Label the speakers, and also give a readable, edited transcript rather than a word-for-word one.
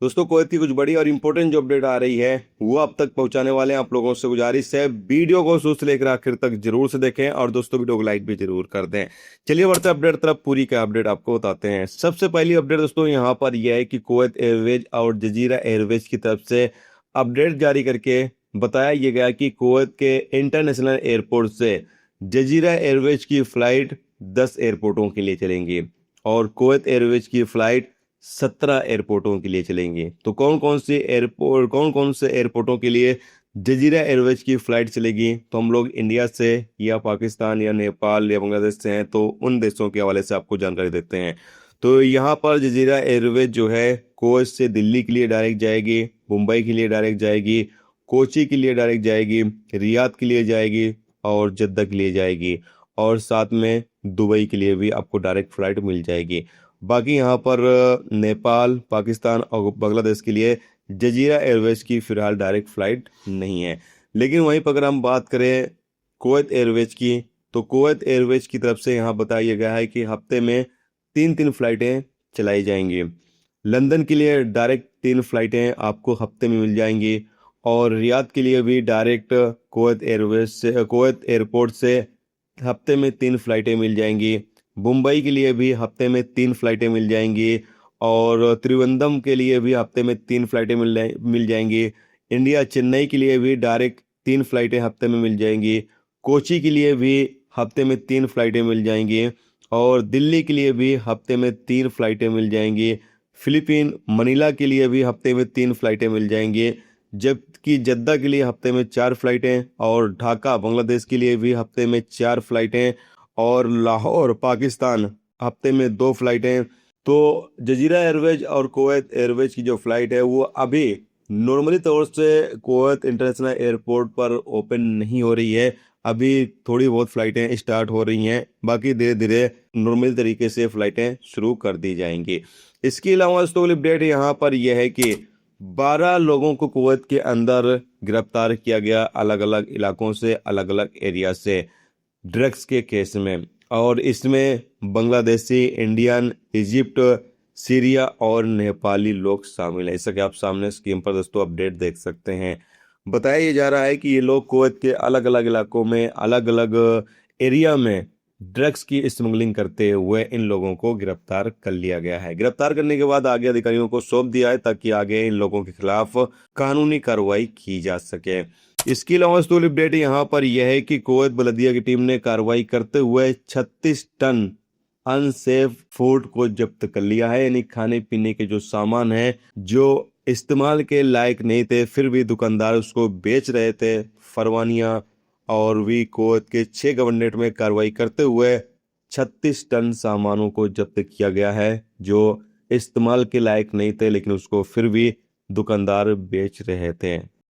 Speaker 1: दोस्तों कुवैत की कुछ बड़ी और इंपॉर्टेंट जो अपडेट आ रही है वो अब तक पहुंचाने वाले हैं। आप लोगों से गुजारिश है वीडियो को शुरू से लेकर आखिर तक जरूर से देखें और दोस्तों वीडियो को लाइक भी जरूर कर दें। चलिए बढ़ते अपडेट तरफ, पूरी का अपडेट आपको बताते हैं। सबसे पहली अपडेट दोस्तों यहाँ पर यह है कि कुवैत एयरवेज और जजीरा एयरवेज की तरफ से अपडेट जारी करके बताया यह गया कि कुवैत के इंटरनेशनल एयरपोर्ट से जजीरा एयरवेज की फ्लाइट 10 एयरपोर्टों के लिए चलेंगी और कुवैत एयरवेज की फ्लाइट 17 एयरपोर्टों के लिए चलेंगे। तो कौन कौन से एयरपोर्टों के लिए जजीरा एयरवेज की फ्लाइट चलेगी, तो हम लोग इंडिया से या पाकिस्तान या नेपाल या बांग्लादेश से हैं तो उन देशों के हवाले से आपको जानकारी देते हैं। तो यहाँ पर जजीरा एयरवेज जो है कुवैत से दिल्ली के लिए डायरेक्ट जाएगी, मुंबई के लिए डायरेक्ट जाएगी, कोची के लिए डायरेक्ट जाएगी, रियाद के लिए जाएगी और जद्दा के लिए जाएगी और साथ में दुबई के लिए भी आपको डायरेक्ट फ्लाइट मिल जाएगी। बाकी यहाँ पर नेपाल, पाकिस्तान और बांग्लादेश के लिए जजीरा एयरवेज की फिलहाल डायरेक्ट फ्लाइट नहीं है। लेकिन वहीं पर अगर हम बात करें कुवैत एयरवेज की, तो कुवैत एयरवेज की तरफ से यहाँ बताया गया है कि हफ्ते में 3 फ्लाइटें चलाई जाएंगी। लंदन के लिए डायरेक्ट 3 फ्लाइटें आपको हफ्ते में मिल जाएंगी और रियाद के लिए भी डायरेक्ट कुवैत एयरपोर्ट से हफ्ते में 3 फ्लाइटें मिल जाएंगी। मुंबई के लिए भी हफ्ते में 3 फ्लाइटें मिल जाएंगी और त्रिवेंद्रम के लिए भी हफ्ते में 3 फ्लाइटें मिल जाएंगी। इंडिया चेन्नई के लिए भी डायरेक्ट 3 फ्लाइटें हफ्ते में मिल जाएंगी। कोची के लिए भी हफ्ते में 3 फ्लाइटें मिल जाएंगी और दिल्ली के लिए भी हफ्ते में 3 फ्लाइटें मिल जाएंगी। फिलीपीन मनीला के लिए भी हफ्ते में 3 फ्लाइटें मिल जाएंगी, जबकि जद्दा के लिए हफ्ते में 4 फ्लाइटें और ढाका बांग्लादेश के लिए भी हफ्ते में 4 फ्लाइटें और लाहौर पाकिस्तान हफ्ते में 2 फ्लाइटें। तो जजीरा एयरवेज और कुवैत एयरवेज की जो फ्लाइट है वो अभी नॉर्मली तौर से कुवैत इंटरनेशनल एयरपोर्ट पर ओपन नहीं हो रही है। अभी थोड़ी बहुत फ्लाइटें स्टार्ट हो रही हैं, बाकी धीरे धीरे नॉर्मल तरीके से फ्लाइटें शुरू कर दी जाएंगी। इसके अलावा दोस्तों अपडेट यहाँ पर यह है कि 12 लोगों को कुवैत के अंदर गिरफ्तार किया गया, अलग अलग इलाकों से, अलग अलग एरिया से, ड्रग्स के केस में। और इसमें बांग्लादेशी, इंडियन, इजिप्ट, सीरिया और नेपाली लोग शामिल हैं। जैसा कि आप सामने स्क्रीन पर दोस्तों अपडेट देख सकते हैं। बताया जा रहा है कि ये लोग कुवैत के अलग अलग इलाकों में, अलग अलग एरिया में ड्रग्स की स्मगलिंग करते हुए इन लोगों को गिरफ्तार कर लिया गया है। गिरफ्तार करने के बाद आगे अधिकारियों को सौंप दिया है ताकि आगे इन लोगों के खिलाफ कानूनी कार्रवाई की जा सके। इसके अलावा दोस्तों अपडेट यहाँ पर यह है कि कुवैत बल्दिया की टीम ने कार्रवाई करते हुए 36 टन अनसेफ फूड को जब्त कर लिया है। यानी खाने पीने के जो सामान है जो इस्तेमाल के लायक नहीं थे फिर भी दुकानदार उसको बेच रहे थे, फरवानिया और भी कुवैत के 6 गवर्नरेट में कार्रवाई करते हुए 36 टन सामानों को जब्त किया गया है जो इस्तेमाल के लायक नहीं थे लेकिन उसको फिर भी दुकानदार बेच रहे थे।